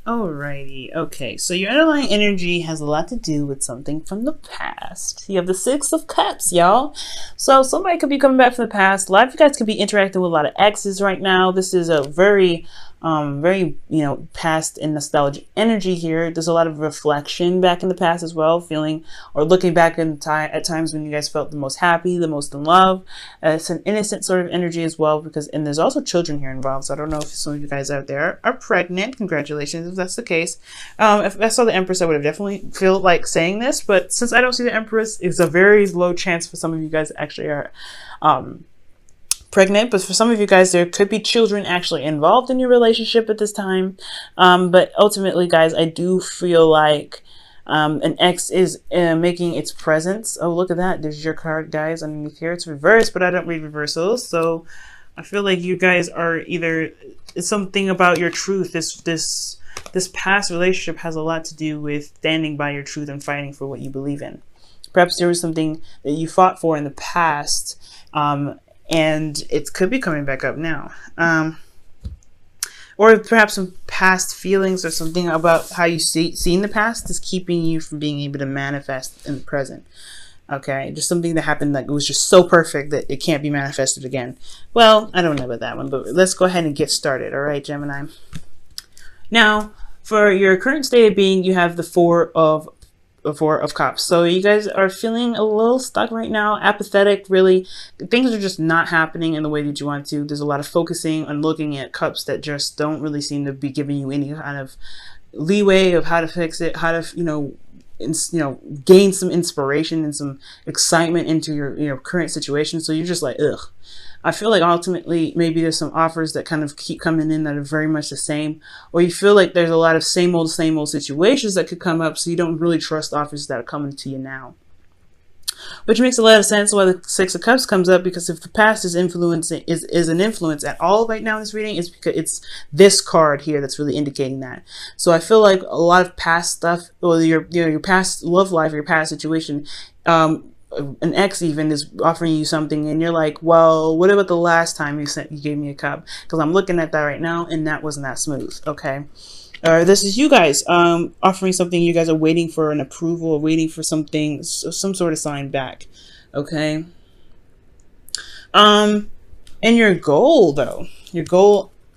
Alrighty, okay, so your underlying energy has a lot to do with something from the past. You have the Six of Cups, y'all. So somebody could be coming back from the past. A lot of you guys could be interacting with a lot of exes right now. This is a very, past and nostalgic energy here. There's a lot of reflection back in the past as well, feeling or looking back in time at times when you guys felt the most happy, the most in love. It's an innocent sort of energy as well, and there's also children here involved. So I don't know if some of you guys out there are pregnant. Congratulations if that's the case. If I saw the Empress, I would have definitely feel like saying this, but since I don't see the Empress, it's a very low chance for some of you guys actually are pregnant. But for some of you guys, there could be children actually involved in your relationship at this time. But ultimately, guys, I do feel like an ex is making its presence. Oh, look at that. There's your card, guys, underneath here. It's reversed, but I don't read reversals. So I feel like you guys are either, it's something about your truth. This past relationship has a lot to do with standing by your truth and fighting for what you believe in. Perhaps there was something that you fought for in the past, and it could be coming back up now. Or perhaps some past feelings or something about how you see in the past is keeping you from being able to manifest in the present. Okay, just something that happened like it was just so perfect that it can't be manifested again. Well, I don't know about that one, but let's go ahead and get started. All right, Gemini. Now, for your current state of being, you have the Four of Cups. So you guys are feeling a little stuck right now, apathetic, really. Things are just not happening in the way that you want to. There's a lot of focusing on looking at cups that just don't really seem to be giving you any kind of leeway of how to fix it, how to, gain some inspiration and some excitement into your current situation. So you're just like, ugh. I feel like ultimately maybe there's some offers that kind of keep coming in that are very much the same, or you feel like there's a lot of same old situations that could come up, so you don't really trust offers that are coming to you now. Which makes a lot of sense why the Six of Cups comes up, because if the past is an influence at all right now in this reading, it's because it's this card here that's really indicating that. So I feel like a lot of past stuff, or your past love life, or your past situation, an ex even is offering you something and you're like, well, what about the last time you gave me a cup? Because I'm looking at that right now and that wasn't that smooth. Okay. This is you guys offering something. You guys are waiting for an approval or waiting for something, some sort of sign back. Okay. And your goal though,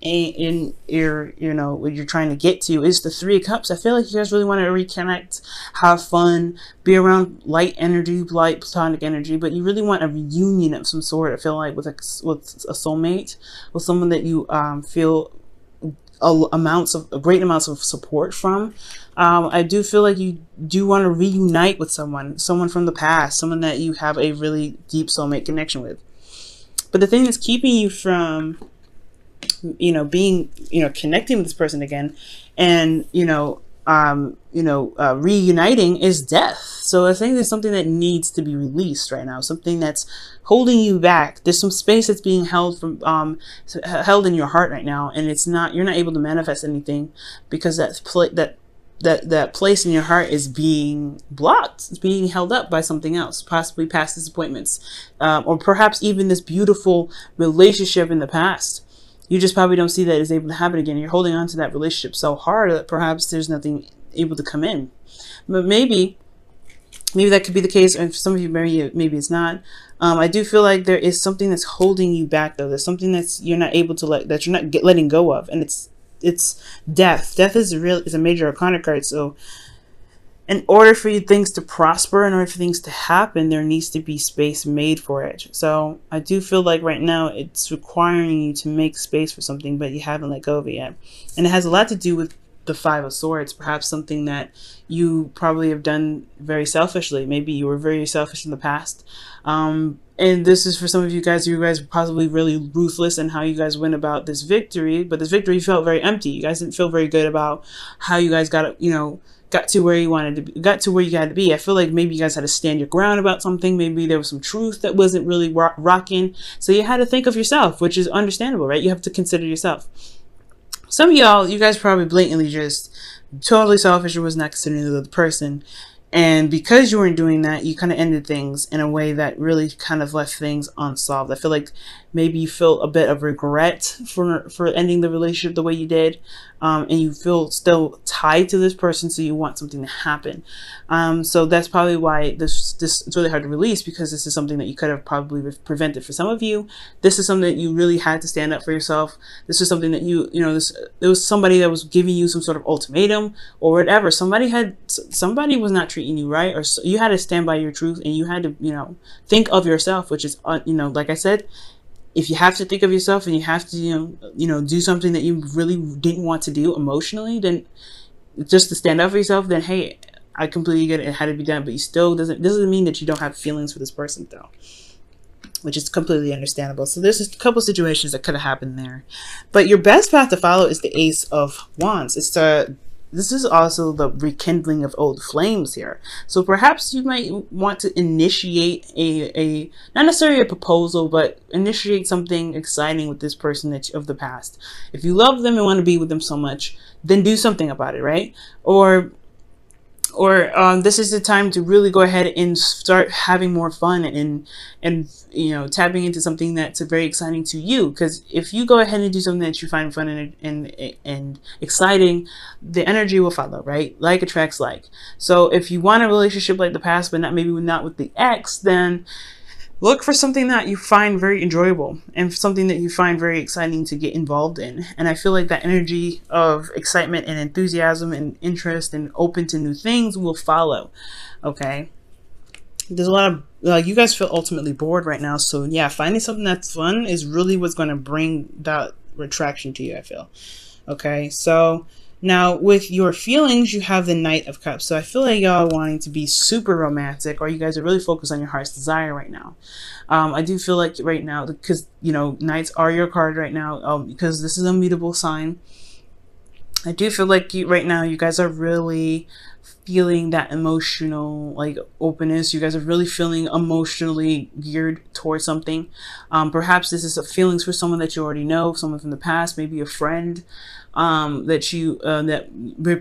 in what you're trying to get to is the Three of Cups. I feel like you guys really want to reconnect, have fun, be around light energy, light platonic energy, but you really want a reunion of some sort. I feel like with a soulmate, with someone that you feel great amounts of support from. I do feel like you do want to reunite with someone from the past, someone that you have a really deep soulmate connection with. But the thing that's keeping you from being, connecting with this person again and, reuniting is death. So I think there's something that needs to be released right now, something that's holding you back. There's some space that's being held in your heart right now, and you're not able to manifest anything because that place in your heart is being blocked. It's being held up by something else, possibly past disappointments, or perhaps even this beautiful relationship in the past. You just probably don't see that it's able to happen again. You're holding on to that relationship so hard that perhaps there's nothing able to come in. But maybe that could be the case, and for some of you, maybe it's not. I do feel like there is something that's holding you back, though. There's something you're not able to that you're not letting go of, and it's death. Death is a major arcana card. So in order for things to prosper, in order for things to happen, there needs to be space made for it. So I do feel like right now it's requiring you to make space for something, but you haven't let go of it yet. And it has a lot to do with the Five of Swords, perhaps something that you probably have done very selfishly. Maybe you were very selfish in the past. And this is for some of you guys were possibly really ruthless in how you guys went about this victory, but this victory felt very empty. You guys didn't feel very good about how you guys got to where you wanted to be, got to where you had to be. I feel like maybe you guys had to stand your ground about something. Maybe there was some truth that wasn't really rocking. So you had to think of yourself, which is understandable, right? You have to consider yourself. Some of y'all, you guys probably blatantly just totally selfish or was not considering the other person. And because you weren't doing that, you kind of ended things in a way that really kind of left things unsolved. I feel like maybe you feel a bit of regret for ending the relationship the way you did. And you feel still tied to this person, so you want something to happen. So that's probably why this it's really hard to release, because this is something that you could have probably prevented. For some of you, this is something that you really had to stand up for yourself. This is something that there was somebody that was giving you some sort of ultimatum or whatever. Somebody was not treating you right, or you had to stand by your truth, and you had to think of yourself, which is like I said, if you have to think of yourself and you have to do something that you really didn't want to do emotionally, then just to stand up for yourself, then hey, I completely get it. It had to be done, but you still doesn't mean that you don't have feelings for this person, though, which is completely understandable. So there's a couple situations that could have happened there, but your best path to follow is the Ace of Wands. This is also the rekindling of old flames here. So perhaps you might want to initiate a not necessarily a proposal, but initiate something exciting with this person of the past. If you love them and want to be with them so much, then do something about it, right? Or this is the time to really go ahead and start having more fun and tapping into something that's very exciting to you. Because if you go ahead and do something that you find fun and exciting, the energy will follow, right? Like attracts like. So if you want a relationship like the past, but maybe not with the ex, then look for something that you find very enjoyable and something that you find very exciting to get involved in. And I feel like that energy of excitement and enthusiasm and interest and open to new things will follow. Okay. There's a lot of, you guys feel ultimately bored right now. So yeah, finding something that's fun is really what's going to bring that attraction to you, I feel. Okay. So now with your feelings, you have the Knight of Cups. So I feel like y'all wanting to be super romantic, or you guys are really focused on your heart's desire right now. I do feel like right now, because, Knights are your card right now, because this is a mutable sign. I do feel like right now you guys are really feeling that emotional openness. You guys are really feeling emotionally geared towards something. Perhaps this is feelings for someone that you already know, someone from the past, maybe a friend that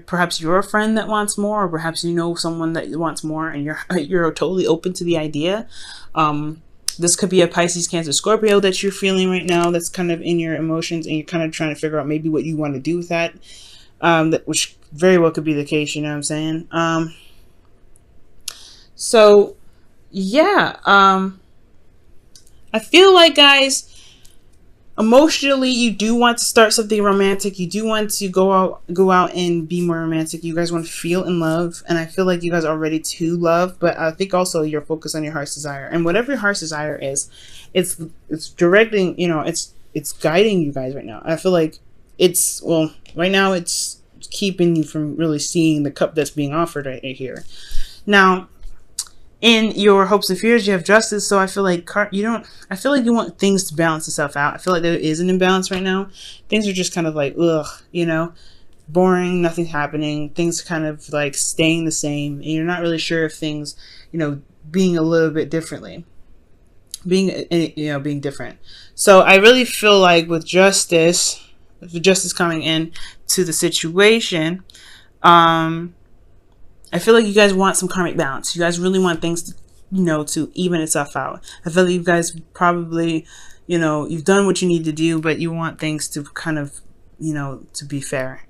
perhaps you're a friend that wants more, or perhaps someone that wants more, and you're totally open to the idea. This could be a Pisces, Cancer, Scorpio that you're feeling right now, that's kind of in your emotions, and you're kind of trying to figure out maybe what you want to do with that, which very well could be the case, you know what I'm saying? So yeah, I feel like, guys, emotionally, you do want to start something romantic. You do want to go out and be more romantic. You guys want to feel in love, and I feel like you guys are ready to love. But I think also you're focused on your heart's desire, and whatever your heart's desire is, it's directing. It's guiding you guys right now. I feel like right now it's keeping you from really seeing the cup that's being offered right here. Now, in your hopes and fears, you have Justice. So I feel like I feel like you want things to balance itself out. I feel like there is an imbalance right now. Things are just kind of like, boring, nothing's happening. Things kind of like staying the same. And you're not really sure if things, being a little bit differently. Being different. So I really feel like with Justice coming in to the situation, I feel like you guys want some karmic balance. You guys really want things to even itself out. I feel like you guys probably, you've done what you need to do, but you want things to kind of, to be fair.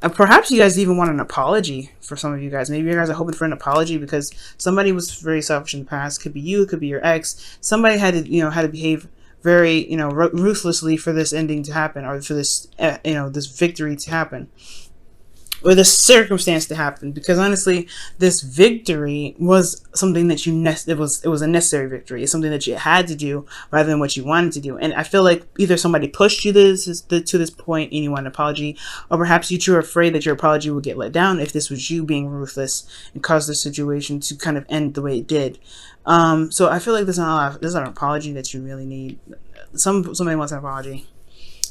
Perhaps you guys even want an apology for some of you guys. Maybe you guys are hoping for an apology because somebody was very selfish in the past. Could be you, could be your ex. Somebody had to, behave very, ruthlessly for this ending to happen, or for this, this victory to happen, or this circumstance to happen. Because honestly, this victory was something that it was a necessary victory. It's something that you had to do rather than what you wanted to do. And I feel like either somebody pushed you to this point and you want an apology, or perhaps you two are afraid that your apology would get let down if this was you being ruthless and caused the situation to kind of end the way it did. So I feel like there's not an apology that you really need. Somebody wants an apology.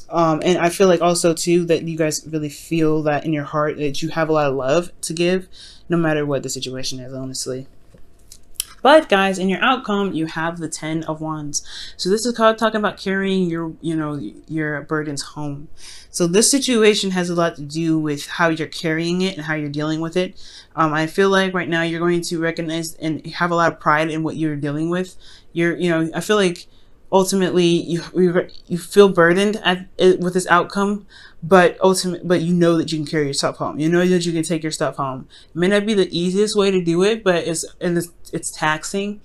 And I feel like also too that you guys really feel that in your heart that you have a lot of love to give, no matter what the situation is, honestly. But guys, in your outcome, you have the 10 of Wands. So this is called talking about carrying your, your burdens home. So this situation has a lot to do with how you're carrying it and how you're dealing with it. I feel like right now you're going to recognize and have a lot of pride in what you're dealing with. I feel like ultimately you feel burdened with this outcome, but you know that you can carry yourself home. You know that you can take your stuff home. It may not be the easiest way to do it, but it's taxing,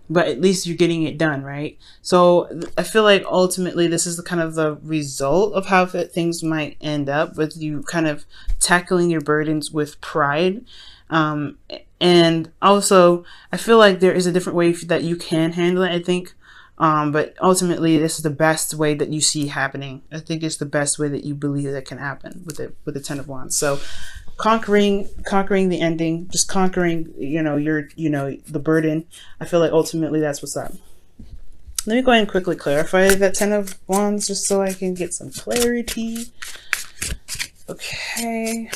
but at least you're getting it done, right? So I feel like ultimately this is the kind of the result of how things might end up, with you kind of tackling your burdens with pride. And also I feel like there is a different way that you can handle it, I think. But ultimately, this is the best way that you see happening. I think it's the best way that you believe that can happen with the 10 of Wands. So, conquering the ending, just conquering, the burden. I feel like ultimately that's what's up. Let me go ahead and quickly clarify that 10 of Wands, just so I can get some clarity. Okay.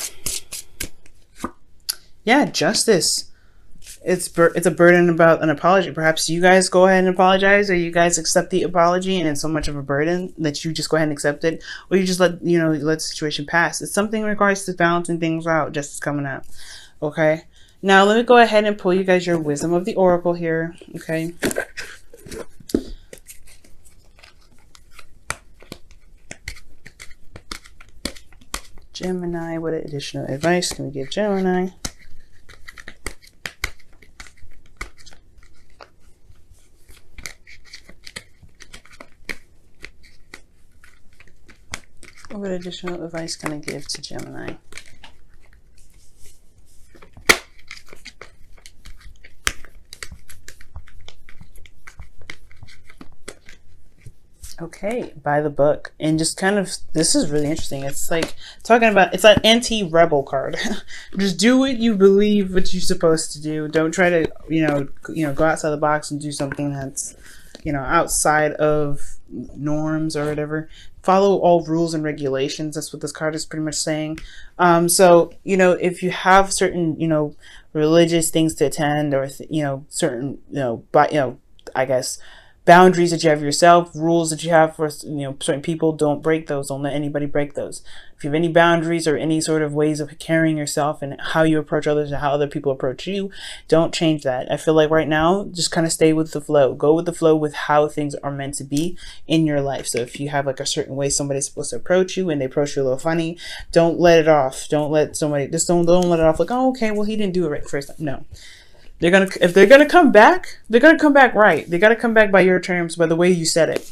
Yeah, justice. It's a burden about an apology. Perhaps you guys go ahead and apologize, or you guys accept the apology and it's so much of a burden that you just go ahead and accept it, or you just let the situation pass. It's something in regards to balancing things out. Justice coming out. Okay, now let me go ahead and pull you guys your wisdom of the oracle here. Okay, Gemini, what additional advice can we give Gemini? What additional advice can I give to Gemini? Okay, by the book. And just kind of, this is really interesting. It's like talking about, it's an anti-rebel card. Just do what you believe what you're supposed to do. Don't try to, go outside the box and do something that's, outside of norms or whatever. Follow all rules and regulations. That's what this card is pretty much saying. So, if you have certain, religious things to attend, or, certain, I guess, boundaries that you have yourself, rules that you have for, certain people, don't break those. Don't let anybody break those. If you have any boundaries or any sort of ways of carrying yourself and how you approach others and how other people approach you, don't change that. I feel like right now, just kind of stay with the flow. Go with the flow with how things are meant to be in your life. So if you have like a certain way somebody's supposed to approach you and they approach you a little funny, don't let it off. Don't let somebody, just don't let it off like, oh, okay, well, he didn't do it right the first time. No. If they're gonna come back, they're gonna come back right. They gotta come back by your terms, by the way you said it.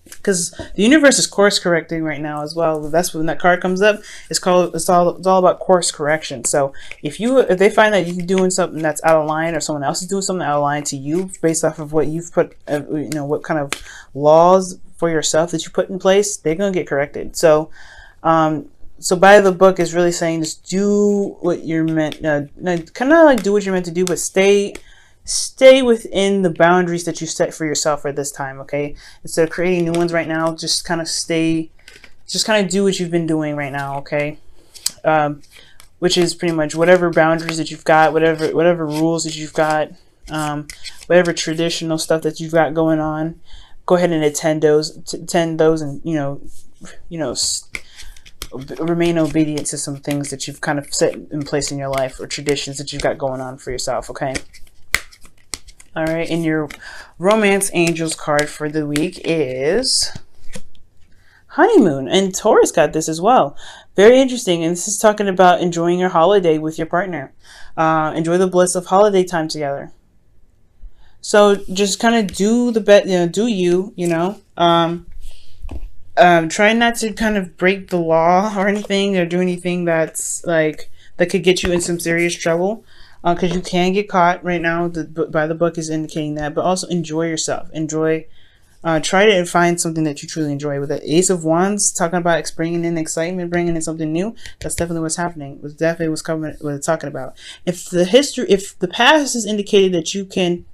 Because the universe is course correcting right now as well. That's when that card comes up. It's all about course correction. So if they find that you're doing something that's out of line, or someone else is doing something out of line to you based off of what you've put, what kind of laws for yourself that you put in place, they're gonna get corrected. So, So by the book is really saying just do what you're meant, kind of like do what you're meant to do, but stay within the boundaries that you set for yourself at this time, okay? Instead of creating new ones right now, just kind of do what you've been doing right now, okay? Which is pretty much whatever boundaries that you've got, whatever rules that you've got, whatever traditional stuff that you've got going on, go ahead and attend those, and remain obedient to some things that you've kind of set in place in your life, or traditions that you've got going on for yourself, okay? All right, and your romance angels card for the week is honeymoon, and Taurus got this as well. Very interesting, and this is talking about enjoying your holiday with your partner. Enjoy the bliss of holiday time together. So just kind of do the best, do you, try not to kind of break the law or anything, or do anything that's like that could get you in some serious trouble, because you can get caught right now. By the book is indicating that. But also enjoy yourself. Try to find something that you truly enjoy. With the Ace of Wands talking about bringing in excitement, bringing in something new, that's definitely what's happening. It's definitely what it's talking about. If the past has indicated that you can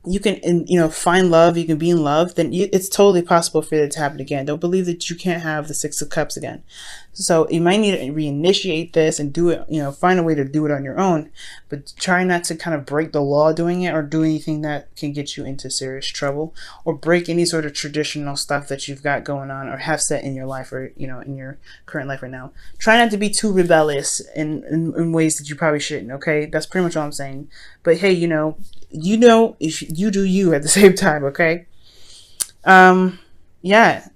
you can, find love, you can be in love, then it's totally possible for it to happen again. Don't believe that you can't have the Six of Cups again. So you might need to reinitiate this and do it, find a way to do it on your own, but try not to kind of break the law doing it, or do anything that can get you into serious trouble, or break any sort of traditional stuff that you've got going on or have set in your life, or, in your current life right now. Try not to be too rebellious in ways that you probably shouldn't, okay? That's pretty much all I'm saying. But hey, if you do you at the same time, okay? Yeah.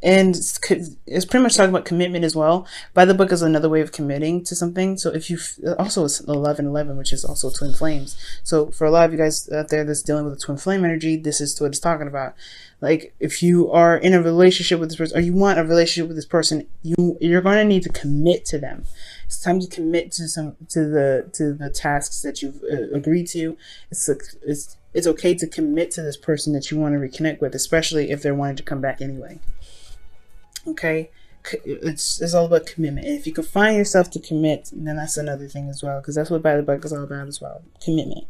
And it's pretty much talking about commitment as well. By the book is another way of committing to something. So if you also, it's 11:11, which is also twin flames. So for a lot of you guys out there that's dealing with a twin flame energy, this is what it's talking about. Like, if you are in a relationship with this person, or you want a relationship with this person, you're going to need to commit to them. It's time to commit to the tasks that you've agreed to. It's okay to commit to this person that you want to reconnect with, especially if they're wanting to come back anyway. Okay, it's all about commitment. And if you can find yourself to commit, then that's another thing as well, because that's what by the book is all about as well. Commitment.